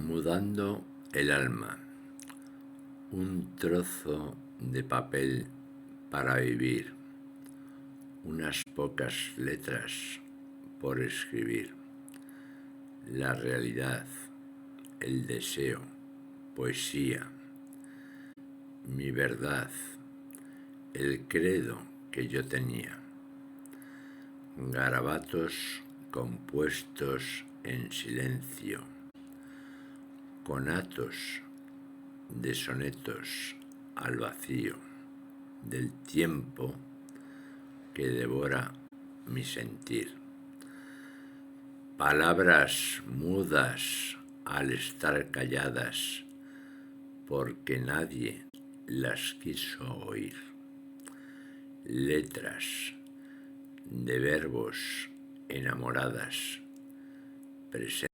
Mudando el alma, un trozo de papel para vivir, unas pocas letras por escribir. La realidad, el deseo, poesía, mi verdad, el credo que yo tenía. Garabatos compuestos en silencio, conatos de sonetos al vacío del tiempo que devora mi sentir. Palabras mudas al estar calladas porque nadie las quiso oír. Letras de verbos enamoradas presentes